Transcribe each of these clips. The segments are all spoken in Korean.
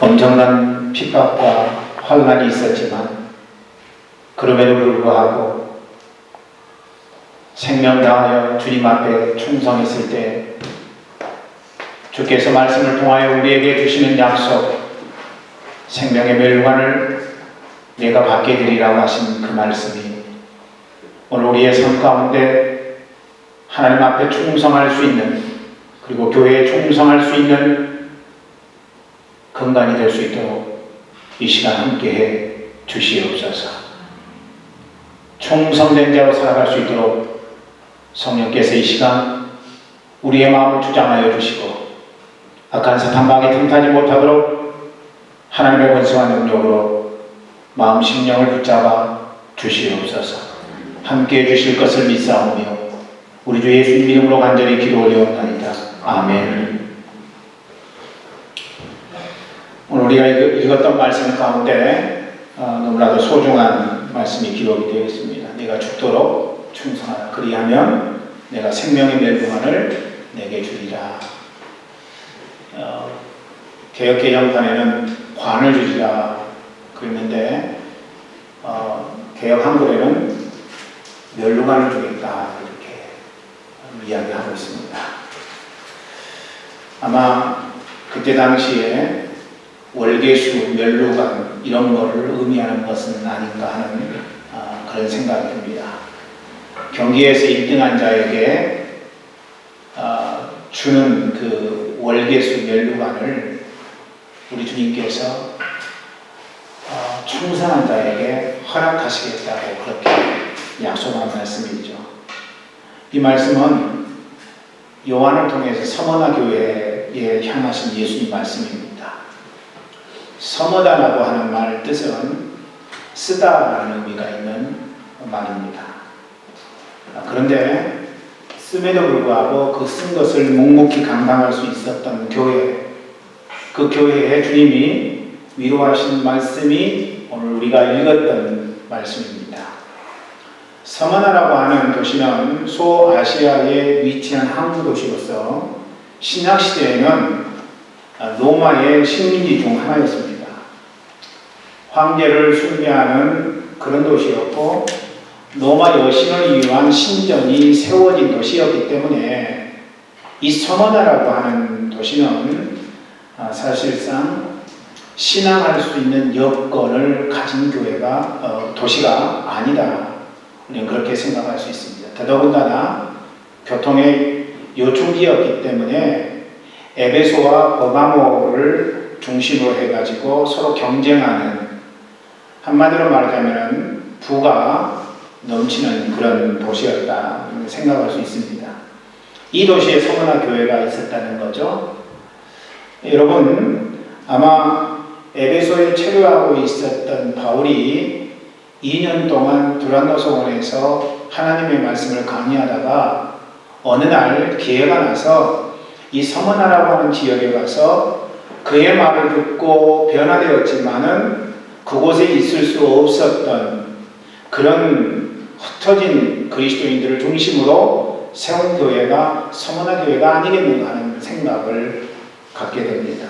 엄청난 핍박과 환난이 있었지만 그럼에도 불구하고 생명 다하여 주님 앞에 충성했을 때 주께서 말씀을 통하여 우리에게 주시는 약속, 생명의 멸관을 내가 받게 되리라고 하신 그 말씀이 오늘 우리의 삶 가운데 하나님 앞에 충성할 수 있는, 그리고 교회에 충성할 수 있는 근간이 될 수 있도록 이 시간 함께해 주시옵소서. 충성된 자로 살아갈 수 있도록 성령께서 이 시간 우리의 마음을 주장하여 주시고 악한 사탄방에 틈타지 못하도록 하나님의 권세와 능력으로 마음 심령을 붙잡아 주시옵소서. 함께해 주실 것을 믿사오며 우리 주 예수님 이름으로 간절히 기도 올려옵나이다. 아멘. 오늘 우리가 읽었던 말씀 가운데 너무나도 소중한 말씀이 기록이 되어 있습니다. 내가 죽도록 충성하라. 그리하면 내가 생명의 멸류관을 내게 주리라. 개역개정판에는 관을 주리라 그랬는데 개역 한글에는 멸류관을 주겠다 이렇게 이야기하고 있습니다. 아마 그때 당시에 월계수, 멸류관 이런 거를 의미하는 것은 아닌가 하는 그런 생각이 듭니다. 경기에서 1등한 자에게 주는 그 월계수, 멸류관을 우리 주님께서 충성한 자에게 허락하시겠다고 그렇게 약속한 말씀이죠. 이 말씀은 요한을 통해서 서머나 교회에 향하신 예수님 말씀입니다. 서머다라고 하는 말 뜻은 쓰다라는 의미가 있는 말입니다. 그런데 씀에도 불구하고 그 쓴 것을 묵묵히 감당할 수 있었던 교회, 그 교회에 주님이 위로하신 말씀이 오늘 우리가 읽었던 말씀입니다. 서머나라고 하는 도시는 소아시아에 위치한 항구 도시로서 신약시대에는 로마의 식민지 중 하나였습니다. 황제를 숭배하는 그런 도시였고 로마 여신을 위한 신전이 세워진 도시였기 때문에 이 서머나라고 하는 도시는 사실상 신앙할 수 있는 여건을 가진 도시가 아니다. 우리는 그렇게 생각할 수 있습니다. 더더군다나 교통의 요충지였기 때문에 에베소와 버가모를 중심으로 해가지고 서로 경쟁하는, 한마디로 말하자면 부가 넘치는 그런 도시였다 생각할 수 있습니다. 이 도시에 서머나 교회가 있었다는 거죠. 여러분, 아마 에베소에 체류하고 있었던 바울이 2년 동안 두란노 소원에서 하나님의 말씀을 강의하다가 어느 날 기회가 나서 이 서머나라고 하는 지역에 가서 그의 말을 듣고 변화되었지만은 그곳에 있을 수 없었던 그런 흩어진 그리스도인들을 중심으로 세운 교회가 서머나 교회가 아니겠는가 하는 생각을 갖게 됩니다.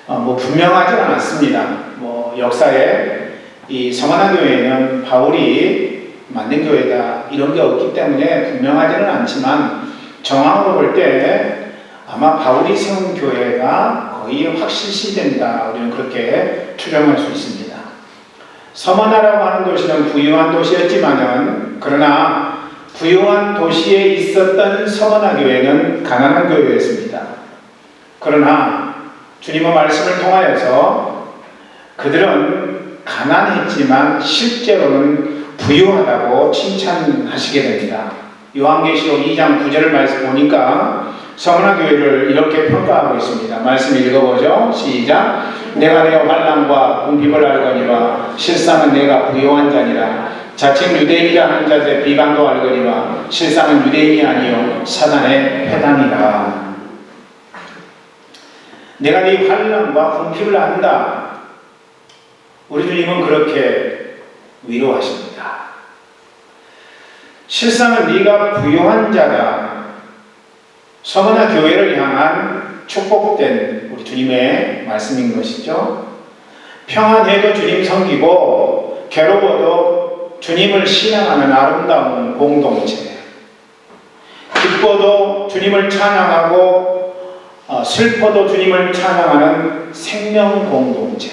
분명하지 않았습니다. 역사에 이 서머나 교회는 바울이 만든 교회다 이런 게 없기 때문에 분명하지는 않지만 정황으로 볼 때 아마 바울이 세운 교회가 거의 확실시된다. 우리는 그렇게 추정할 수 있습니다. 서머나라고 하는 도시는 부유한 도시였지만은 그러나 부유한 도시에 있었던 서머나 교회는 가난한 교회였습니다. 그러나 주님의 말씀을 통하여서 그들은 가난했지만 실제로는 부유하다고 칭찬하시게 됩니다. 요한계시록 2장 9절을 말씀 보니까 서머나 교회를 이렇게 평가하고 있습니다. 말씀 읽어보죠. 시작. 내가 내 환난과 궁핍을 알거니와 실상은 내가 부유한 자니라. 자칭 유대인이라 하는 자들의 비방도 알거니와 실상은 유대인이 아니요 사단의 회당이라. 내가 네 환난과 궁핍을 안다. 우리 주님은 그렇게 위로하십니다. 실상은 네가 부유한 자다. 서머나 교회를 향한 축복된 우리 주님의 말씀인 것이죠. 평안해도 주님 섬기고 괴로워도 주님을 신앙하는 아름다운 공동체, 기뻐도 주님을 찬양하고 슬퍼도 주님을 찬양하는 생명 공동체.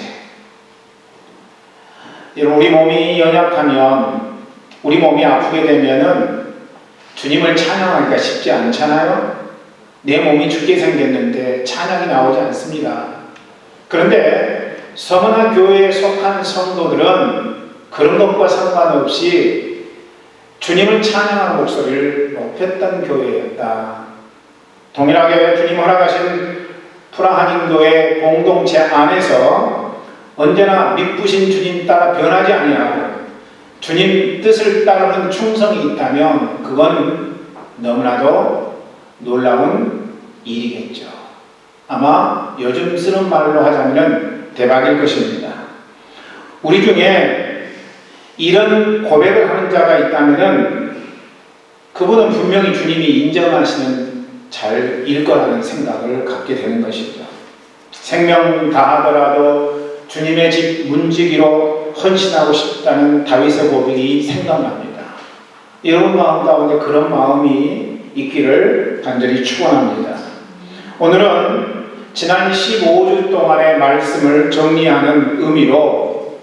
우리 몸이 연약하면, 우리 몸이 아프게 되면은 주님을 찬양하기가 쉽지 않잖아요. 내 몸이 죽게 생겼는데 찬양이 나오지 않습니다. 그런데 서머나 교회에 속한 성도들은 그런 것과 상관없이 주님을 찬양하는 목소리를 높였던 교회였다. 동일하게 주님 허락하신 프라하님교회 공동체 안에서 언제나 믿부신 주님 따라 변하지 아니하고 주님 뜻을 따르는 충성이 있다면 그건 너무나도 놀라운 일이겠죠. 아마 요즘 쓰는 말로 하자면 대박일 것입니다. 우리 중에 이런 고백을 하는 자가 있다면 그분은 분명히 주님이 인정하시는 자일 거라는 생각을 갖게 되는 것이죠. 생명 다하더라도 주님의 집 문지기로 헌신하고 싶다는 다윗의 고백이 생각납니다. 여러분 마음 가운데 그런 마음이 있기를 간절히 축원합니다. 오늘은 지난 15주 동안의 말씀을 정리하는 의미로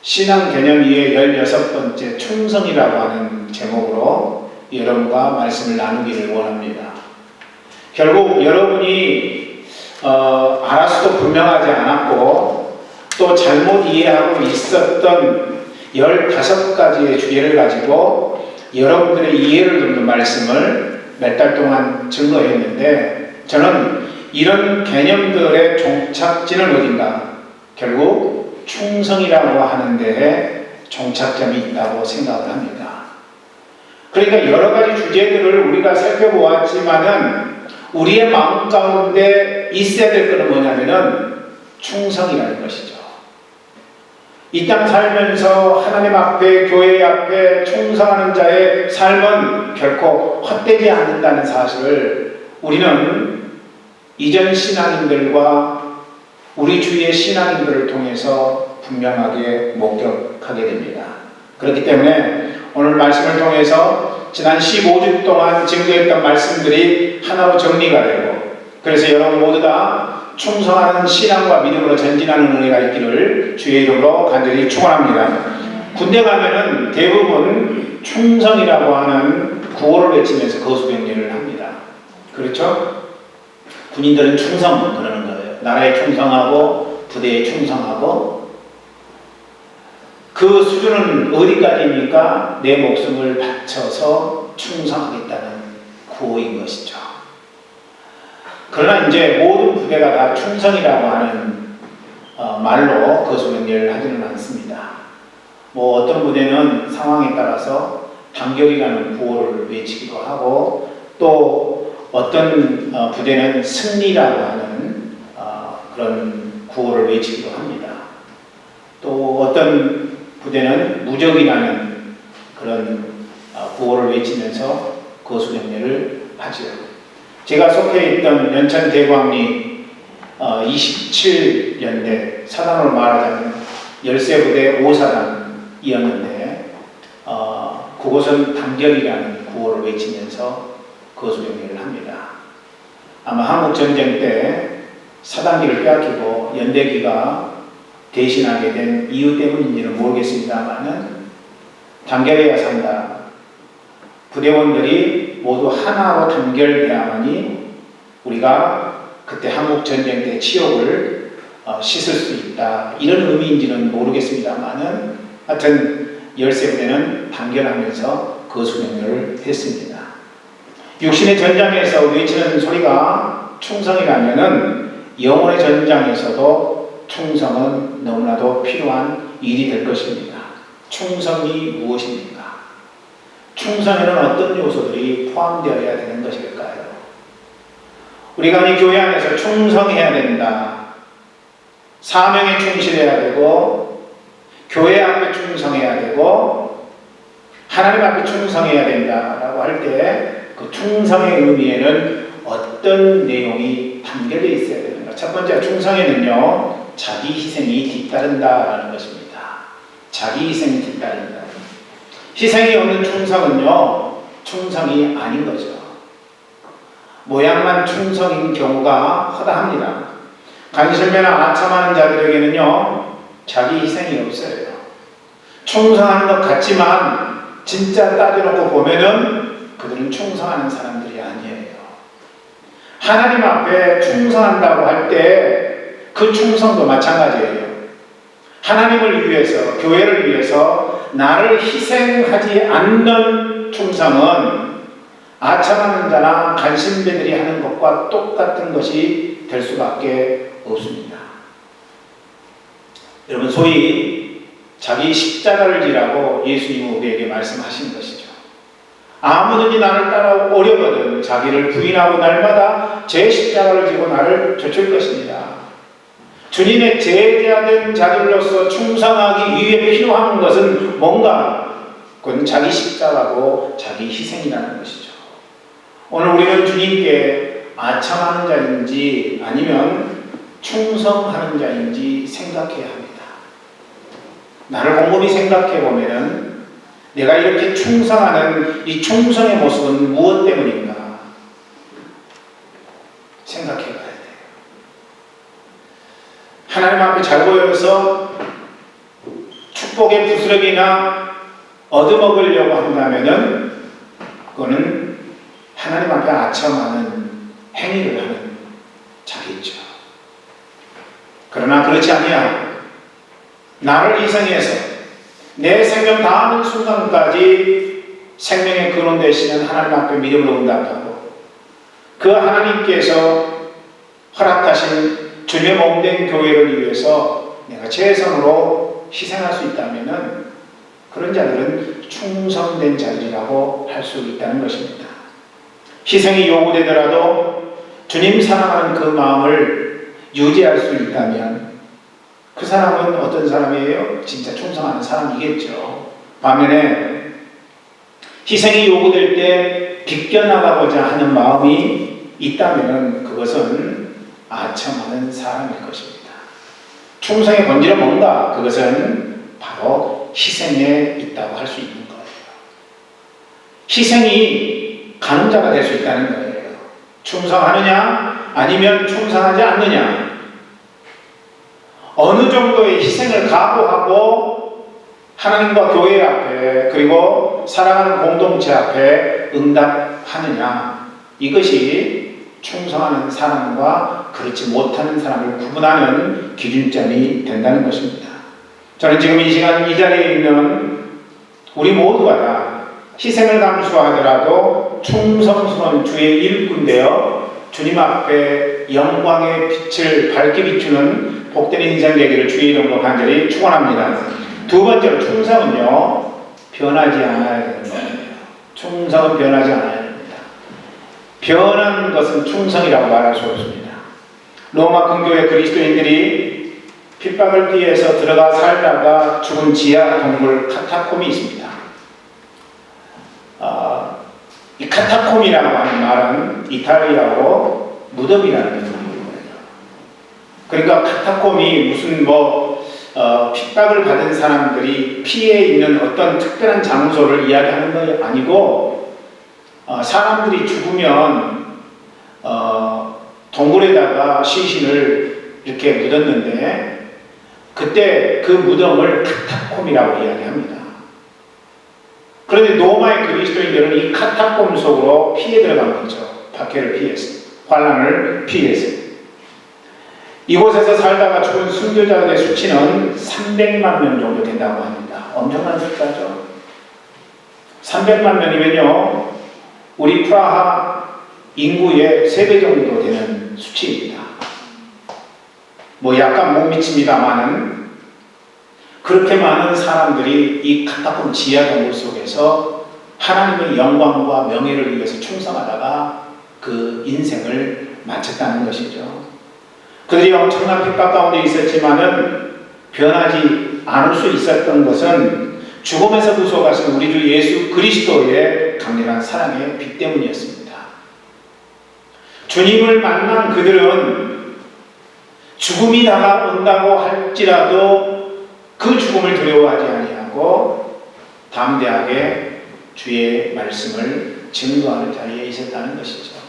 신앙 개념 위의 16번째 충성이라고 하는 제목으로 여러분과 말씀을 나누기를 원합니다. 결국 여러분이 알아서도 분명하지 않았고 또 잘못 이해하고 있었던 15가지의 주제를 가지고 여러분들의 이해를 돕는 말씀을 몇 달 동안 증거했는데, 저는 이런 개념들의 종착지는 어딘가? 결국 충성이라고 하는 데에 종착점이 있다고 생각을 합니다. 그러니까 여러 가지 주제들을 우리가 살펴보았지만은 우리의 마음 가운데 있어야 될 것은 뭐냐면은 충성이라는 것이죠. 이 땅 살면서 하나님 앞에, 교회 앞에 충성하는 자의 삶은 결코 헛되지 않는다는 사실을 우리는 이전 신앙인들과 우리 주위의 신앙인들을 통해서 분명하게 목격하게 됩니다. 그렇기 때문에 오늘 말씀을 통해서 지난 15주 동안 증거했던 말씀들이 하나로 정리가 되고, 그래서 여러분 모두 다 충성하는 신앙과 믿음으로 전진하는 은혜가 있기를 주의 이름으로 간절히 축원합니다. 군대 가면은 대부분 충성이라고 하는 구호를 외치면서 거수병렬을 합니다. 그렇죠? 군인들은 충성 그러는 거예요. 나라에 충성하고 부대에 충성하고. 그 수준은 어디까지입니까? 내 목숨을 바쳐서 충성하겠다는 구호인 것이죠. 그러나 이제 모든 부대가 다 충성이라고 하는 말로 거수명령을 하지는 않습니다. 뭐 어떤 부대는 상황에 따라서 단결이라는 구호를 외치기도 하고, 또 어떤 부대는 승리라고 하는 그런 구호를 외치기도 합니다. 또 어떤 부대는 무적이라는 그런 구호를 외치면서 거수명령을 하죠. 제가 속해 있던 연천 대광리 27연대 사단으로 말하자면 13부대 5사단이었는데 그곳은 단결이라는 구호를 외치면서 거수경례를 합니다. 아마 한국전쟁 때 사단기를 빼앗기고 연대기가 대신하게 된 이유 때문인지는 모르겠습니다만은 단결해야 산다. 부대원들이 모두 하나로 단결돼야만이 우리가 그때 한국전쟁 때 치욕을 씻을 수 있다. 이런 의미인지는 모르겠습니다만은 하여튼 13부대는 단결하면서 거수명령을 했습니다. 육신의 전장에서 외치는 소리가 충성이라면은 영혼의 전장에서도 충성은 너무나도 필요한 일이 될 것입니다. 충성이 무엇입니까? 충성에는 어떤 요소들이 포함되어야 되는 것일까요? 우리가 이 교회 안에서 충성해야 된다. 사명에 충실해야 되고, 교회 앞에 충성해야 되고, 하나님 앞에 충성해야 된다라고 할 때 그 충성의 의미에는 어떤 내용이 담겨져 있어야 됩니다. 첫 번째 충성에는요, 자기 희생이 뒤따른다라는 것입니다. 자기 희생이 뒤따른다. 희생이 없는 충성은요, 충성이 아닌 거죠. 모양만 충성인 경우가 허다합니다. 간절매나 아첨하는 자들에게는요, 자기 희생이 없어요. 충성하는 것 같지만 진짜 따져놓고 보면은 그들은 충성하는 사람들이 아니에요. 하나님 앞에 충성한다고 할 때 그 충성도 마찬가지예요. 하나님을 위해서, 교회를 위해서 나를 희생하지 않는 충성은 아첨하는 자나 간신배들이 하는 것과 똑같은 것이 될 수밖에 없습니다. 여러분, 소위 자기 십자가를 지라고 예수님은 우리에게 말씀하신 것이죠. 아무든지 나를 따라오려거든 자기를 부인하고 날마다 제 십자가를 지고 나를 좇을 것입니다. 주님의 제자된 자들로서 충성하기 위해 필요한 것은 뭔가? 그건 자기 십자가고 자기 희생이라는 것이죠. 오늘 우리는 주님께 아첨하는 자인지 아니면 충성하는 자인지 생각해야 합니다. 나를 곰곰이 생각해 보면은 내가 이렇게 충성하는 이 충성의 모습은 무엇 때문인가 생각해 봐야 돼요. 하나님 앞에 잘 보여서 축복의 부스러기나 얻어먹으려고 한다면은 그거는 하나님 앞에 아첨하는 행위를 하는 자기죠. 그러나 그렇지 아니야. 나를 희생해서 내 생명 다하는 순간까지 생명의 근원 되시는 하나님 앞에 믿음으로 응답하고 그 하나님께서 허락하신 주님의 몸된 교회를 위해서 내가 최선으로 희생할 수 있다면 그런 자들은 충성된 자들이라고 할 수 있다는 것입니다. 희생이 요구되더라도 주님 사랑하는 그 마음을 유지할 수 있다면 그 사람은 어떤 사람이에요? 진짜 충성하는 사람이겠죠. 반면에 희생이 요구될 때 비껴나가고자 하는 마음이 있다면 그것은 아첨하는 사람일 것입니다. 충성의 본질은 뭔가? 그것은 바로 희생에 있다고 할 수 있는 거예요. 희생이 가는 자가 될 수 있다는 거예요. 충성하느냐 아니면 충성하지 않느냐. 어느 정도의 희생을 각오하고 하나님과 교회 앞에 그리고 사랑하는 공동체 앞에 응답하느냐. 이것이 충성하는 사람과 그렇지 못하는 사람을 구분하는 기준점이 된다는 것입니다. 저는 지금 이 시간 이 자리에 있는 우리 모두가 다 희생을 감수하더라도 충성스러운 주의 일꾼되어 주님 앞에 영광의 빛을 밝게 비추는 복된 인생 되기를 주의 이름으로 간절히 축원합니다. 두 번째로 충성은요, 변하지 않아야 되는 거예요. 충성은 변하지 않아야 됩니다. 변한 것은 충성이라고 말할 수 없습니다. 로마 근교의 그리스도인들이 핍박을 피해서 들어가 살다가 죽은 지하 동굴 카타콤이 있습니다. 이 카타콤이라고 하는 말은 이탈리아어 무덤이라는 뜻입니다. 그러니까 카타콤이 무슨 핍박을 받은 사람들이 피해 있는 어떤 특별한 장소를 이야기하는 건 아니고 사람들이 죽으면 동굴에다가 시신을 이렇게 묻었는데 그때 그 무덤을 카타콤이라고 이야기합니다. 그런데 로마의 그리스도인들은 이 카타콤 속으로 피해 들어간 거죠. 박해를 피해서, 환난을 피해서. 이곳에서 살다가 죽은 순교자들의 수치는 300만 명 정도 된다고 합니다. 엄청난 숫자죠. 300만 명이면요, 우리 프라하 인구의 3배 정도 되는 수치입니다. 약간 못 미칩니다만은 그렇게 많은 사람들이 이 카타콤 지하 동굴 속에서 하나님의 영광과 명예를 위해서 충성하다가 그 인생을 마쳤다는 것이죠. 그들이 엄청난 핍박 가운데 있었지만은 변하지 않을 수 있었던 것은 죽음에서 구속하신 우리 주 예수 그리스도의 강렬한 사랑의 빛 때문이었습니다. 주님을 만난 그들은 죽음이 다가온다고 할지라도 그 죽음을 두려워하지 아니하고 담대하게 주의 말씀을 증거하는 자리에 있었다는 것이죠.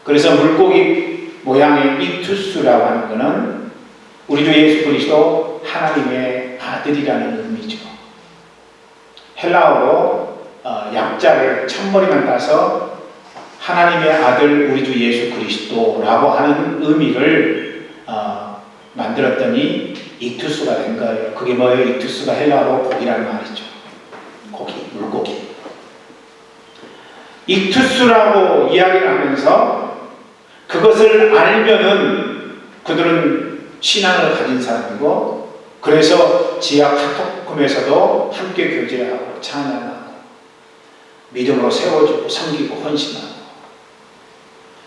그래서 물고기 모양의 익투스라고 하는 것은 우리 주 예수 그리스도 하나님의 아들이라는 의미죠. 헬라어로 약자를 첫머리만 따서 하나님의 아들 우리 주 예수 그리스도라고 하는 의미를 만들었더니 익투스가 된 거예요. 그게 뭐예요? 익투스가 헬라어로 고기라는 말이죠. 고기, 물고기. 익투스라고 이야기를 하면서 그것을 알면은 그들은 신앙을 가진 사람이고, 그래서 지하 카톡금에서도 함께 교제하고 찬양하고 믿음으로 세워주고 섬기고 헌신하고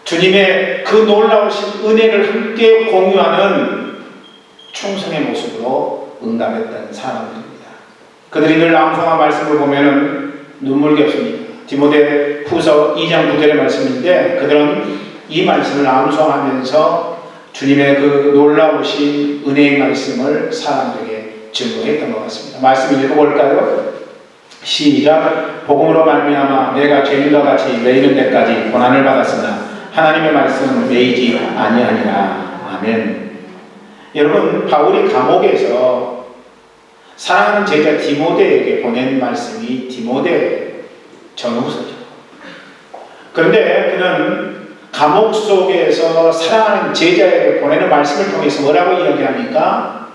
주님의 그 놀라우신 은혜를 함께 공유하는 충성의 모습으로 응답했던 사람들입니다. 그들이 늘 암송한 말씀을 보면은 눈물겹습니다. 디모데 후서 2장 9절의 말씀인데, 그들은 이 말씀을 암송하면서 주님의 그 놀라우신 은혜의 말씀을 사람들에게 증거했던 것 같습니다. 말씀 읽어볼까요? 시작. 복음으로 말미암아 내가 죄인과 같이 매이는 데까지 고난을 받았으나 하나님의 말씀은 매이지 아니하니라. 아멘. 여러분, 바울이 감옥에서 사랑하는 제자 디모데에게 보낸 말씀이 디모데 전후서죠. 그런데 그는 감옥 속에서 사랑하는 제자에게 보내는 말씀을 통해서 뭐라고 이야기합니까?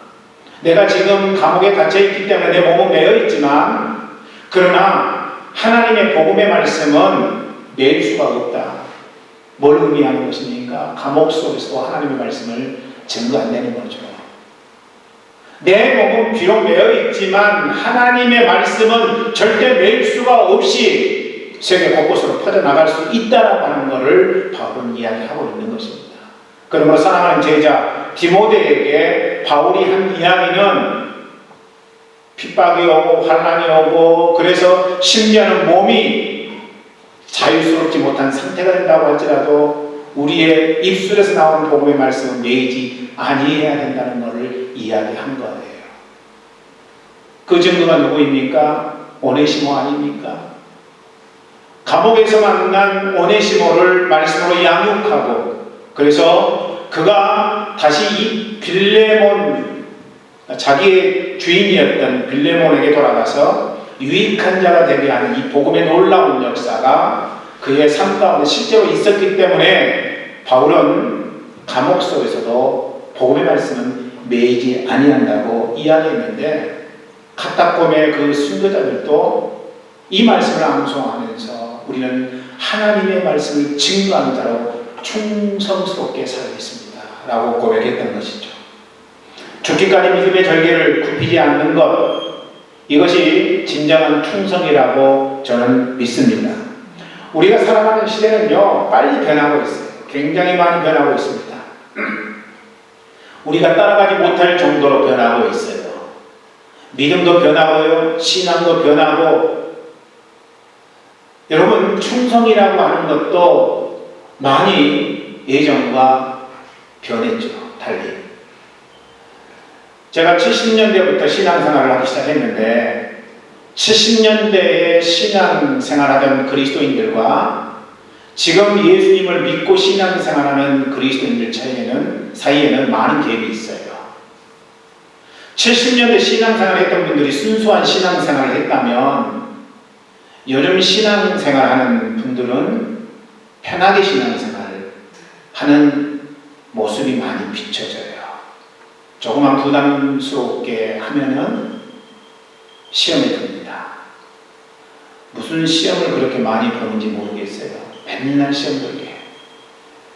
내가 지금 감옥에 갇혀있기 때문에 내 몸은 매여있지만 그러나 하나님의 복음의 말씀은 매일 수가 없다. 뭘 의미하는 것입니까? 감옥 속에서도 하나님의 말씀을 증거한다는 거죠. 내 몸은 비록 매여있지만 하나님의 말씀은 절대 매일 수가 없이 세계 곳곳으로 퍼져나갈 수 있다라고 하는 것을 바울은 이야기하고 있는 것입니다. 그러므로 사랑하는 제자 디모데에게 바울이 한 이야기는 핍박이 오고 환난이 오고 그래서 심지어는 몸이 자유스럽지 못한 상태가 된다고 할지라도 우리의 입술에서 나오는 복음의 말씀은 매이지 아니해야 된다는 것을 이야기한 거예요. 그 증거가 누구입니까? 오네시모 아닙니까? 감옥에서 만난 오네시모를 말씀으로 양육하고, 그래서 그가 다시 이 빌레몬, 자기의 주인이었던 빌레몬에게 돌아가서 유익한 자가 되게 하는 이 복음의 놀라운 역사가 그의 삶 가운데 실제로 있었기 때문에 바울은 감옥 속에서도 복음의 말씀은 매이지 아니한다고 이야기했는데, 카타콤의 그 순교자들도 이 말씀을 암송하면서 우리는 하나님의 말씀을 증거하는 자로 충성스럽게 살아있습니다 라고 고백했던 것이죠. 죽기까지 믿음의 절개를 굽히지 않는 것, 이것이 진정한 충성이라고 저는 믿습니다. 우리가 살아가는 시대는요, 빨리 변하고 있어요. 굉장히 많이 변하고 있습니다. 우리가 따라가지 못할 정도로 변하고 있어요. 믿음도 변하고요, 신앙도 변하고. 여러분, 충성이라고 하는 것도 많이 예전과 변했죠, 달리. 제가 70년대부터 신앙생활을 하기 시작했는데 70년대에 신앙생활하던 그리스도인들과 지금 예수님을 믿고 신앙생활하는 그리스도인들 사이에는 많은 갭이 있어요. 70년대 신앙생활을 했던 분들이 순수한 신앙생활을 했다면 요즘 신앙생활하는 분들은 편하게 신앙생활을 하는 모습이 많이 비춰져요. 조금만 부담스럽게 하면은 시험에 듭니다. 무슨 시험을 그렇게 많이 보는지 모르겠어요. 맨날 시험 들게.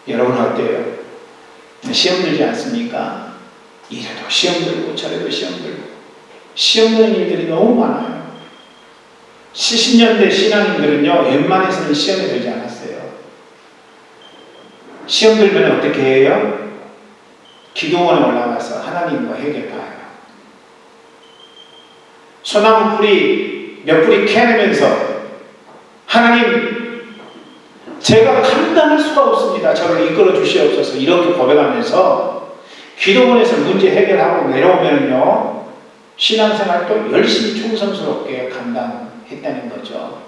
여러분 어때요? 시험 들지 않습니까? 이래도 시험 들고 저래도 시험 들고. 시험 드는 일들이 너무 많아요. 70년대 신앙인들은요, 웬만해서는 시험에 들지 않았어요. 시험 들면 어떻게 해요? 기도원에 올라가서 하나님과 해결봐요. 소나무 뿌리 몇 뿌리 캐내면서 하나님, 제가 감당할 수가 없습니다. 저를 이끌어 주시옵소서. 이렇게 고백하면서 기도원에서 문제 해결하고 내려오면요, 신앙생활도 열심히 충성스럽게 감당했다는 거죠.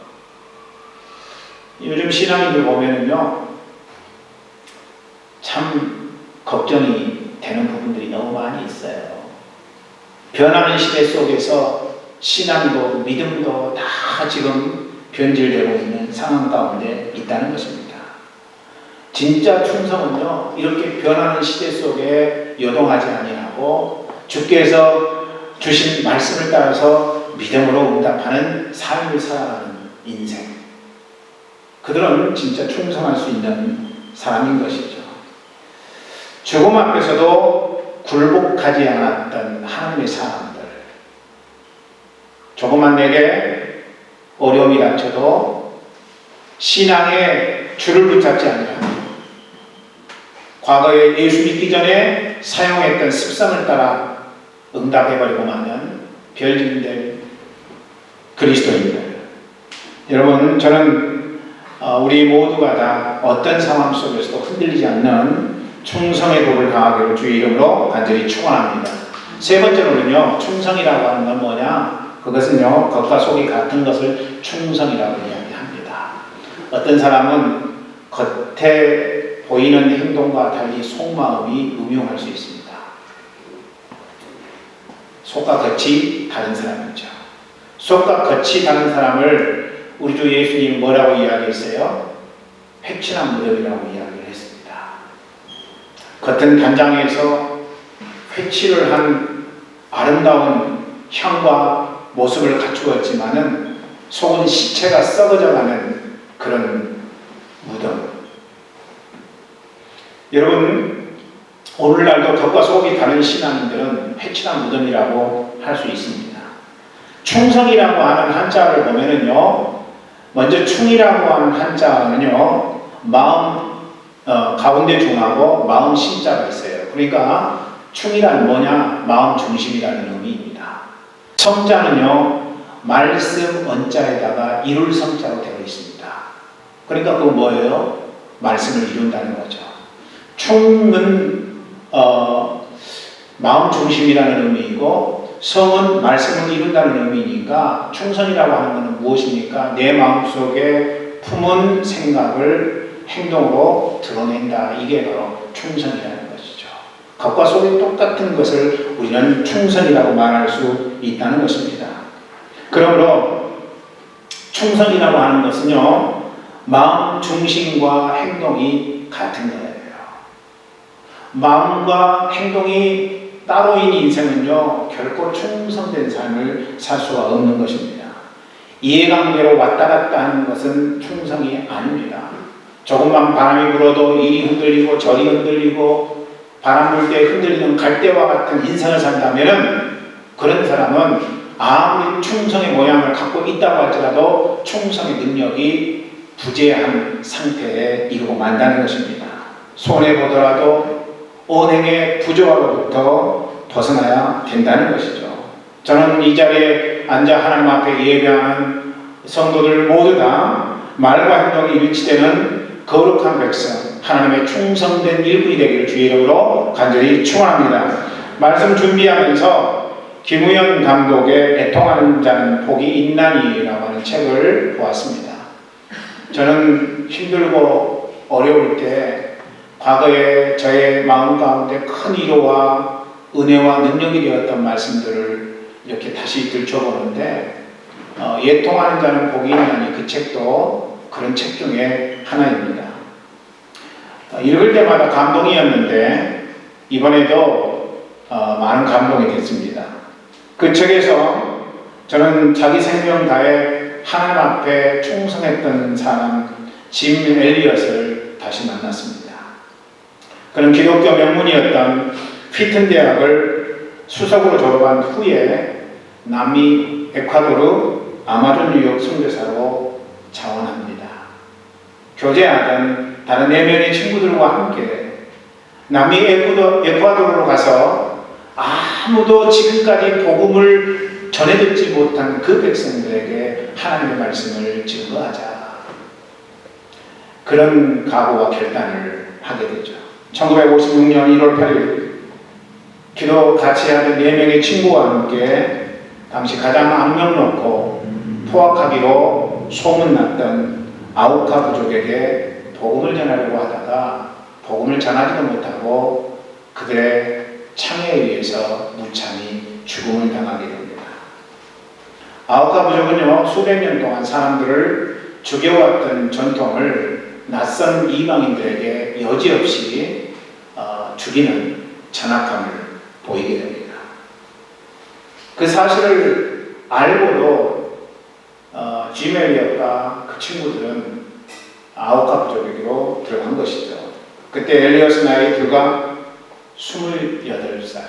요즘 신앙인들 보면은요, 참 걱정이 되는 부분들이 너무 많이 있어요. 변하는 시대 속에서 신앙도 믿음도 다 지금 변질되고 있는 상황 가운데 있다는 것입니다. 진짜 충성은요, 이렇게 변하는 시대 속에 요동하지 아니하고 주께서 주신 말씀을 따라서 믿음으로 응답하는 삶을 살아가는 인생, 그들은 진짜 충성할 수 있는 사람인 것이죠. 죽음 앞에서도 굴복하지 않았던 하나님의 사람들, 조금만 내게 어려움이 닥쳐도 신앙의 줄을 붙잡지 않으면, 과거에 예수 믿기 전에 사용했던 습성을 따라 응답해버리고 마는 별짓된 그리스도인들. 여러분, 저는 우리 모두가 다 어떤 상황 속에서도 흔들리지 않는 충성의 복을 당하기를 주의 이름으로 간절히 축원합니다. 세 번째로는요, 충성이라고 하는 건 뭐냐? 그것은요, 겉과 속이 같은 것을 충성이라고 이야기합니다. 어떤 사람은 겉에 보이는 행동과 달리 속마음이 음흉할 수 있습니다. 속과 겉이 다른 사람이죠. 속과 겉이 다른 사람을 우리 주 예수님 뭐라고 이야기했어요? 회칠한 무덤이라고 이야기를 했습니다. 겉은 단장에서 회칠을 한 아름다운 향과 모습을 갖추었지만은 속은 시체가 썩어져가는 그런 무덤. 여러분, 오늘날도 겉과 속이 다른 신앙인들은 회칠한 무덤이라고 할 수 있습니다. 충성이라고 하는 한자를 보면은요, 먼저 충이라고 하는 한자는요, 마음 가운데 중하고 마음 신자가 있어요. 그러니까 충이란 뭐냐? 마음 중심이라는 의미입니다. 성자는요, 말씀 언자에다가 이룰 성자로 되어 있습니다. 그러니까 그거 뭐예요? 말씀을 이룬다는 거죠. 충은 마음 중심이라는 의미이고, 성은 말씀을 이룬다는 의미니까 충성이라고 하는 것은 무엇입니까? 내 마음속에 품은 생각을 행동으로 드러낸다. 이게 바로 충성이라는 것이죠. 겉과 속이 똑같은 것을 우리는 충성이라고 말할 수 있다는 것입니다. 그러므로 충성이라고 하는 것은요, 마음 중심과 행동이 같은 거예요. 마음과 행동이 따로인 인생은요, 결코 충성된 삶을 살 수가 없는 것입니다. 이해관계로 왔다 갔다 하는 것은 충성이 아닙니다. 조금만 바람이 불어도 이리 흔들리고 저리 흔들리고 바람 불 때 흔들리는 갈대와 같은 인생을 산다면 그런 사람은 아무리 충성의 모양을 갖고 있다고 할지라도 충성의 능력이 부재한 상태에 이르고 만다는 것입니다. 손해보더라도 언행의 부조화로부터 벗어나야 된다는 것이죠. 저는 이 자리에 앉아 하나님 앞에 예배하는 성도들 모두 다 말과 행동이 일치되는 거룩한 백성, 하나님의 충성된 일꾼이 되기를 주의 이름으로 간절히 축원합니다. 말씀 준비하면서 김우현 감독의 애통하는 자는 복이 있나니라고 하는 책을 보았습니다. 저는 힘들고 어려울 때 과거에 저의 마음 가운데 큰 위로와 은혜와 능력이 되었던 말씀들을 이렇게 다시 들춰보는데, 애통하는 자는 복이 있나니 그 책도 그런 책 중에 하나입니다. 읽을 때마다 감동이었는데 이번에도 많은 감동이 됐습니다. 그 책에서 저는 자기 생명 다해 하나님 앞에 충성했던 사람 짐 엘리엇을 다시 만났습니다. 그는 기독교 명문이었던 휘튼 대학을 수석으로 졸업한 후에 남미 에콰도르 아마존 유역 선교사로 자원합니다. 교제하던 다른 4명의 친구들과 함께 남미 에콰도르로 가서 아무도 지금까지 복음을 전해 듣지 못한 그 백성들에게 하나님의 말씀을 증거하자. 그런 각오와 결단을 하게 되죠. 1956년 1월 8일 기도 같이 하던 4명의 친구와 함께 당시 가장 악명 높고 포악하기로 소문났던 아우카 부족에게 복음을 전하려고 하다가 복음을 전하지도 못하고 그들의 창에 의해서 무참히 죽음을 당하게 됩니다. 아우카 부족은요, 수백 년 동안 사람들을 죽여왔던 전통을 낯선 이방인들에게 여지없이 죽이는 잔악함을 보이게 됩니다. 그 사실을 알고도 짐 엘리엇과 그 친구들은 아우카 부족에게로 들어간 것이죠. 그때 엘리엇의 나이 불과 28살.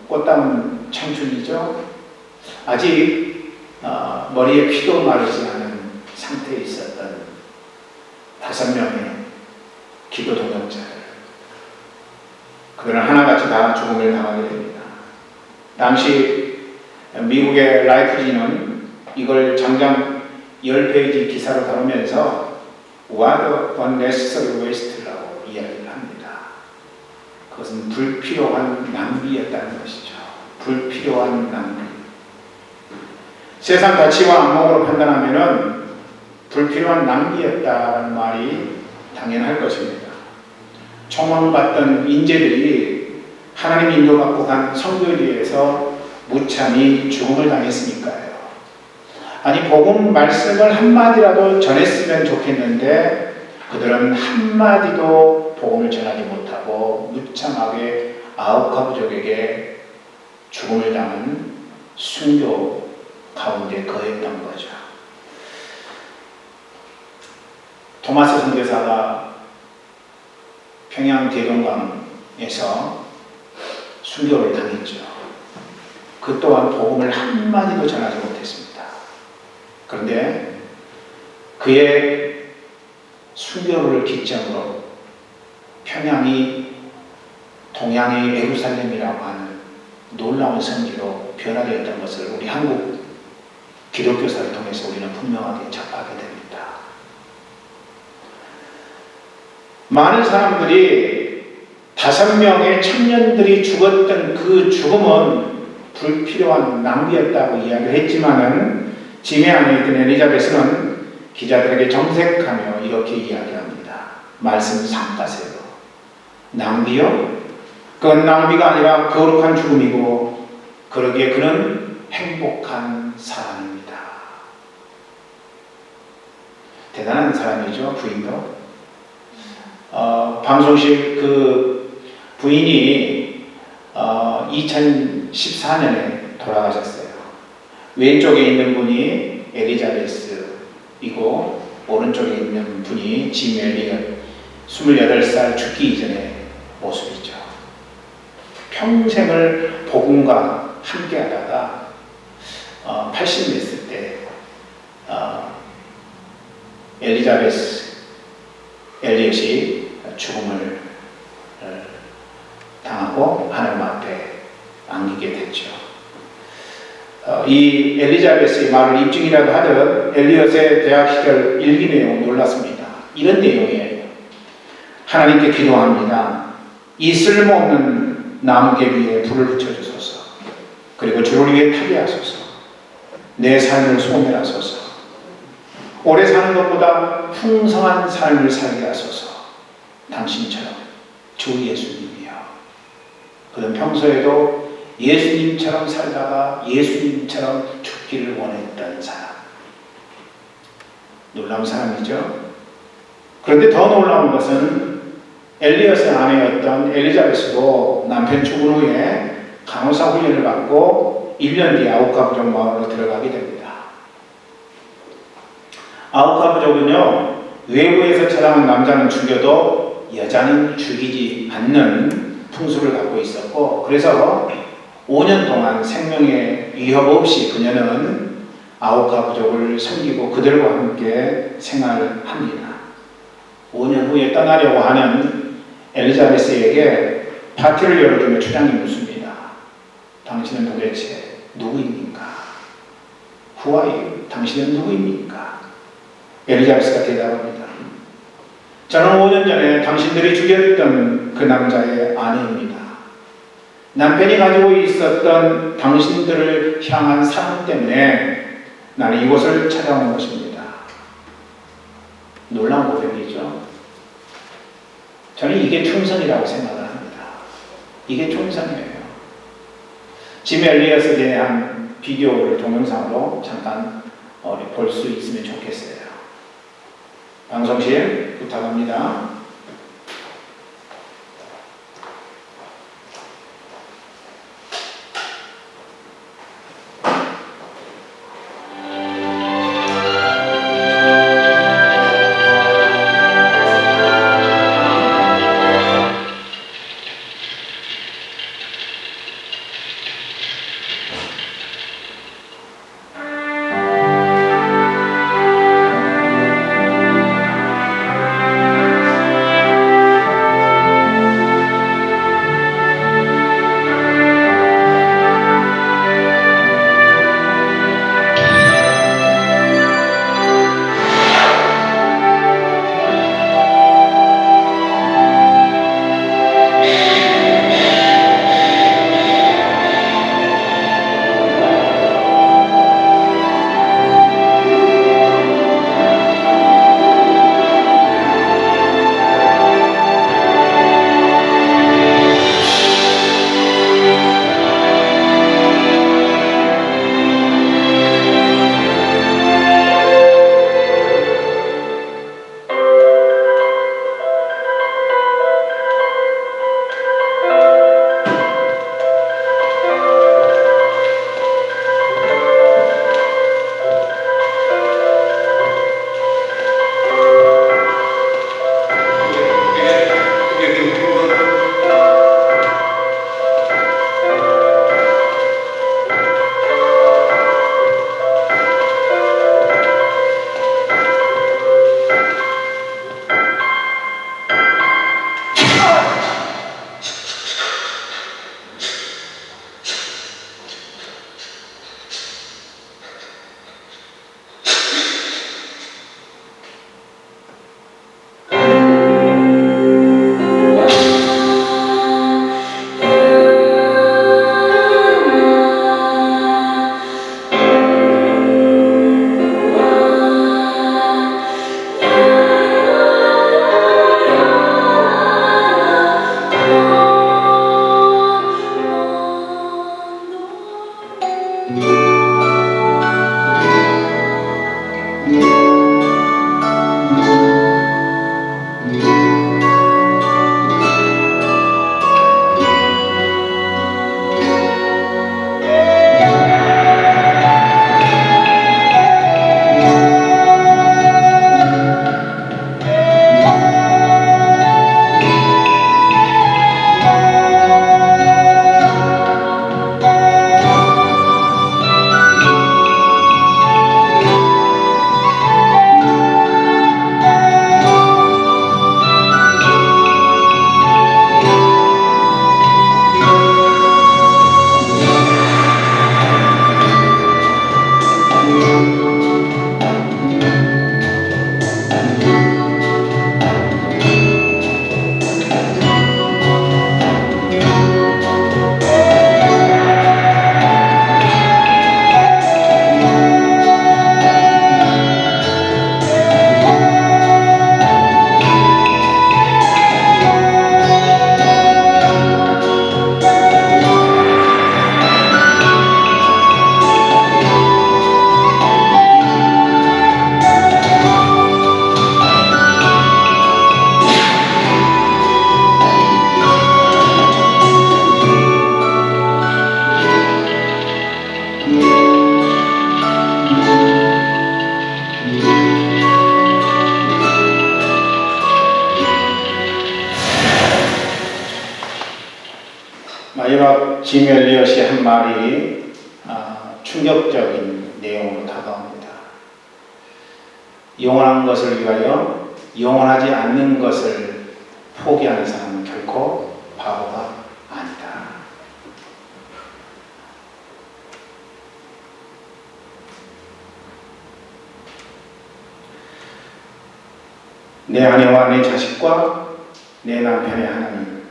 꽃다운 청춘이죠. 아직 머리에 피도 마르지 않은 상태에 있었던 5명의 기도 동역자들. 그들은 하나같이 다 죽음을 당하게 됩니다. 당시 미국의 라이프지는 이걸 장장 10페이지 기사로 다루면서 What an unnecessary waste라고 이야기를 합니다. 그것은 불필요한 낭비였다는 것이죠. 불필요한 낭비. 세상 가치와 안목으로 판단하면은 불필요한 낭비였다는 말이 당연할 것입니다. 총망받던 인재들이 하나님 인도받고 간 성교지에서 무참히 죽음을 당했으니까요. 아니, 복음 말씀을 한마디라도 전했으면 좋겠는데 그들은 한마디도 복음을 전하지 못하고 무참하게 아우카 부족에게 죽음을 당한 순교 가운데 거했던 거죠. 토마스 선교사가 평양 대동강에서 순교를 당했죠. 그 또한 복음을 한마디도 전하지 못했습니다. 그런데 그의 순교를 기점으로 평양이 동양의 예루살렘이라고 하는 놀라운 성지로 변화되었던 것을 우리 한국 기독교사를 통해서 우리는 분명하게 접하게 됩니다. 많은 사람들이 5명의 청년들이 죽었던 그 죽음은 불필요한 낭비였다고 이야기를 했지만은 짐의 안에 있던 엘리자베스는 기자들에게 정색하며 이렇게 이야기합니다. 말씀 삼가세요. 낭비요? 그건 낭비가 아니라 거룩한 죽음이고 그러기에 그는 행복한 사람입니다. 대단한 사람이죠. 부인도. 방송실 그 부인이 2014년에 돌아가셨어요. 왼쪽에 있는 분이 엘리자베스이고 오른쪽에 있는 분이 짐 엘리엇 28살 죽기 이전의 모습이죠. 평생을 복음과 함께 하다가 80 됐을 때 엘리자베스 엘리엇이 죽음을 당하고 하나님 앞에 안기게 됐죠. 이 엘리자베스의 말을 입증이라도 하듯 엘리엇의 대학 시절 일기 내용 놀랐습니다. 이런 내용이에요. 하나님께 기도합니다. 이 쓸모없는 나무개 위에 불을 붙여주소서. 그리고 주를 위해 타게 하소서. 내 삶을 소멸하소서. 오래 사는 것보다 풍성한 삶을 살게 하소서. 당신처럼 주 예수님이요. 그는 평소에도 예수님처럼 살다가 예수님처럼 죽기를 원했던 사람. 놀라운 사람이죠. 그런데 더 놀라운 것은 엘리엇의 아내였던 엘리자베스도 남편 죽은 후에 간호사 훈련을 받고 1년 뒤에 아우카 부족 마을로 들어가게 됩니다. 아우카 부족은요, 외부에서 찾아온 남자는 죽여도 여자는 죽이지 않는 풍습을 갖고 있었고, 그래서 5년 동안 생명의 위협 없이 그녀는 아우카 부족을 섬기고 그들과 함께 생활합니다. 5년 후에 떠나려고 하는 엘리자베스에게 파티를 열어주며 추장이 묻습니다. 당신은 도대체 누구입니까? Who are you? 당신은 누구입니까? 엘리자베스가 대답합니다. 저는 5년 전에 당신들이 죽였던 그 남자의 아내입니다. 남편이 가지고 있었던 당신들을 향한 사랑 때문에 나는 이곳을 찾아온 것입니다. 놀라운 고백이죠. 저는 이게 충성이라고 생각을 합니다. 이게 충성이에요. 짐 엘리엇에 대한 비디오를 동영상으로 잠깐 볼 수 있으면 좋겠어요. 방송실 부탁합니다. 마지막 짐 엘리엇이 한 말이 충격적인 내용으로 다가옵니다. 영원한 것을 위하여 영원하지 않는 것을 포기하는 사람은 결코 바보가 아니다. 내 아내와 내 자식과 내 남편의 하나님,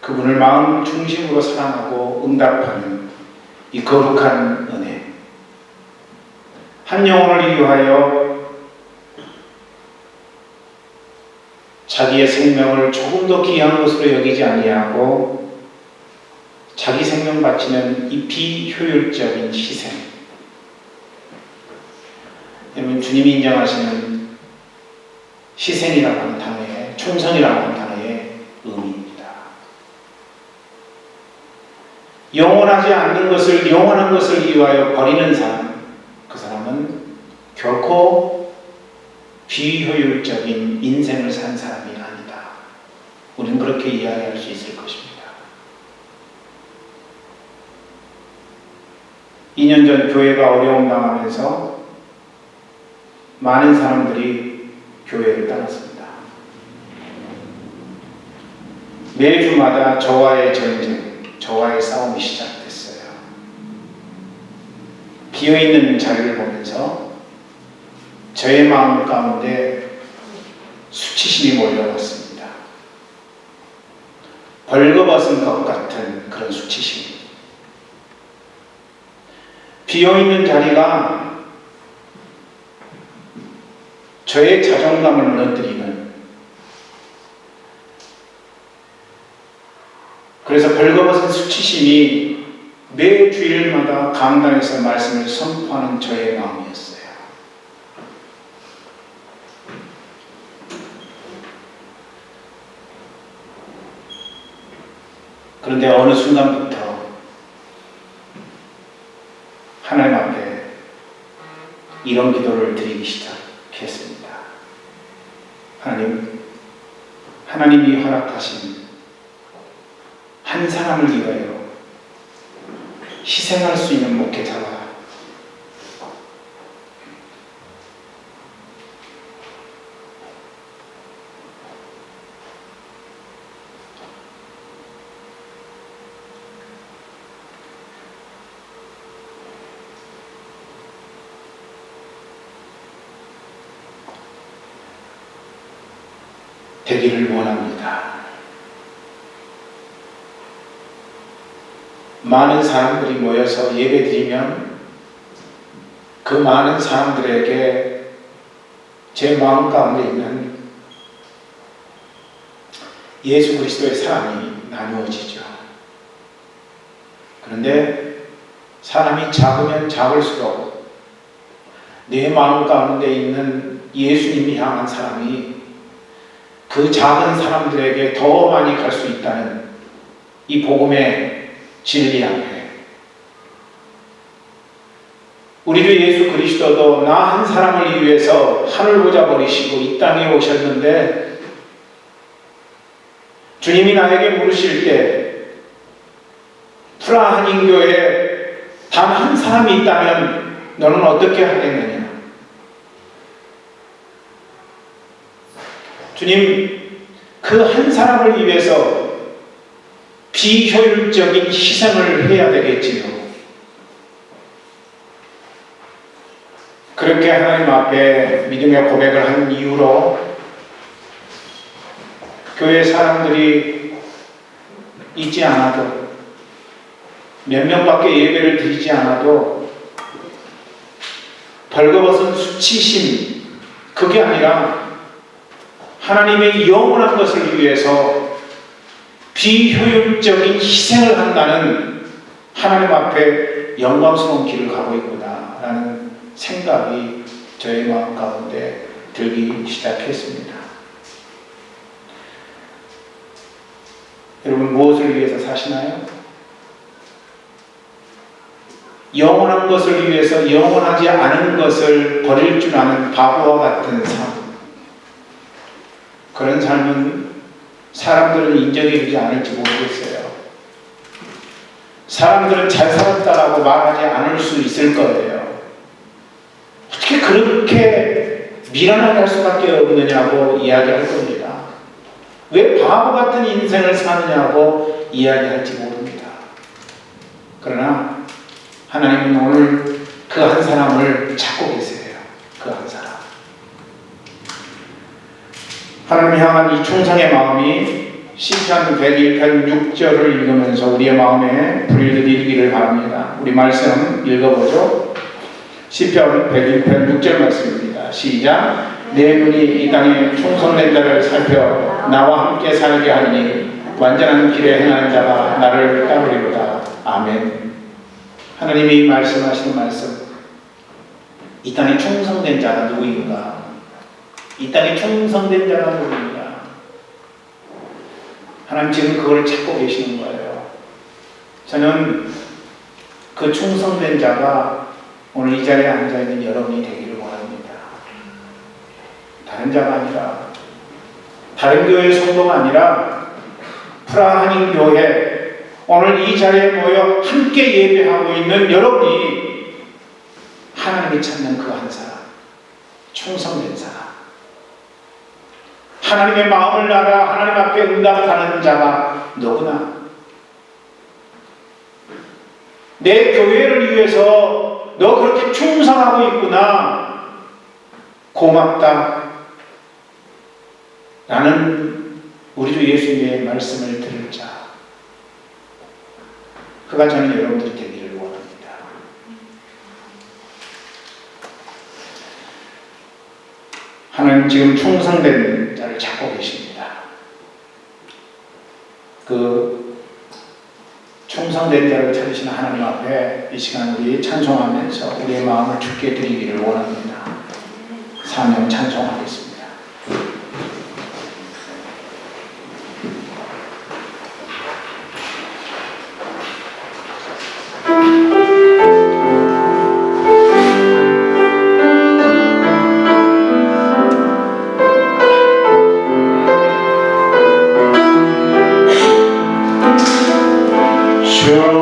그분을 마음 중심으로 사랑하고 응답하는 이 거룩한 은혜, 한 영혼을 위하여 자기의 생명을 조금 더 귀한 것으로 여기지 아니하고 자기 생명 바치는 이 비효율적인 희생, 여러분 주님이 인정하시는 희생이라고 하는 단어의, 충성이라고 하는 단어의 의미입니다. 영원하지 않는 것을, 영원한 것을 위하여 버리는 사람, 그 사람은 결코 비효율적인 인생을 산 사람이 아니다. 우리는 그렇게 이야기할 수 있을 것입니다. 2년 전 교회가 어려움 당하면서 많은 사람들이 교회를 떠났습니다. 매주마다 저와의 전쟁, 저와의 싸움이 시작됐어요. 비어있는 자리를 보면서 저의 마음 가운데 수치심이 몰려왔습니다. 벌거벗은 것 같은 그런 수치심. 비어있는 자리가 저의 자존감을 무너뜨리는, 그래서 벌거벗은 수치심이 매 주일마다 강단에서 말씀을 선포하는 저의 마음이었어요. 그런데 어느 순간부터 하나님 앞에 이런 기도를 드리기 시작했습니다. 하나님, 하나님이 허락하신 한 사람을 위하여 희생할 수 있는 목회자가 되기를 원합니다. 많은 사람들이 모여서 예배드리면 그 많은 사람들에게 제 마음 가운데 있는 예수 그리스도의 사랑이 나누어지죠. 그런데 사람이 작으면 작을수록 내 마음 가운데 있는 예수님이 향한 사랑이 그 작은 사람들에게 더 많이 갈 수 있다는 이 복음의 진리 앞에 우리도 예수 그리스도도 나 한 사람을 위해서 하늘 보자 버리시고 이 땅에 오셨는데, 주님이 나에게 물으실 때 프라 한인교회에 단 한 사람이 있다면 너는 어떻게 하겠느냐? 주님, 그 한 사람을 위해서 비효율적인 희생을 해야 되겠지요. 그렇게 하나님 앞에 믿음의 고백을 한 이후로 교회 사람들이 있지 않아도, 몇 명밖에 예배를 드리지 않아도 벌거벗은 수치심, 그게 아니라 하나님의 영원한 것을 위해서 비효율적인 희생을 한다는 하나님 앞에 영광스러운 길을 가고 있구나 라는 생각이 저의 마음 가운데 들기 시작했습니다. 여러분, 무엇을 위해서 사시나요? 영원한 것을 위해서 영원하지 않은 것을 버릴 줄 아는 바보와 같은 삶, 그런 삶은 사람들은 인정해주지 않을지 모르겠어요. 사람들은 잘 살았다라고 말하지 않을 수 있을 거예요. 어떻게 그렇게 미련하게 할 수밖에 없느냐고 이야기할 겁니다. 왜 바보 같은 인생을 사느냐고 이야기할지 모릅니다. 그러나 하나님은 오늘 그 한 사람을 찾고 계세요. 그 한 사람. 하나님 향한 이 충성의 마음이 시편 101편 6절을 읽으면서 우리의 마음에 불일듯 일기를 바랍니다. 우리 말씀 읽어보죠. 시편 101편 6절 말씀입니다. 시작. 내 눈이 이 땅에 충성된 자를 살펴 나와 함께 살게 하리니 완전한 길에 행하는 자가 나를 따르리로다. 아멘. 하나님이 말씀하시는 말씀, 이 땅에 충성된 자가 누구인가? 이 땅에 충성된 자가 누구인가? 하나님 지금 그걸 찾고 계시는 거예요. 저는 그 충성된 자가 오늘 이 자리에 앉아있는 여러분이 되기를 원합니다. 다른 자가 아니라, 다른 교회 성도가 아니라 프라하닝교회 오늘 이 자리에 모여 함께 예배하고 있는 여러분이 하나님이 찾는 그 한 사람, 충성된 사람, 하나님의 마음을 알아 하나님 앞에 응답하는 자가 너구나. 내 교회를 위해서 너 그렇게 충성하고 있구나. 고맙다. 라는 우리 주 예수님의 말씀을 들을 자, 그가 저는 여러분들이 되기를 원합니다. 하나님 지금 충성된 자를 찾고 계십니다. 그 충성된 자를 찾으시는 하나님 앞에 이 시간 우리 찬송하면서 우리의 마음을 주께 드리기를 원합니다. 사명 찬송하겠습니다. Sure.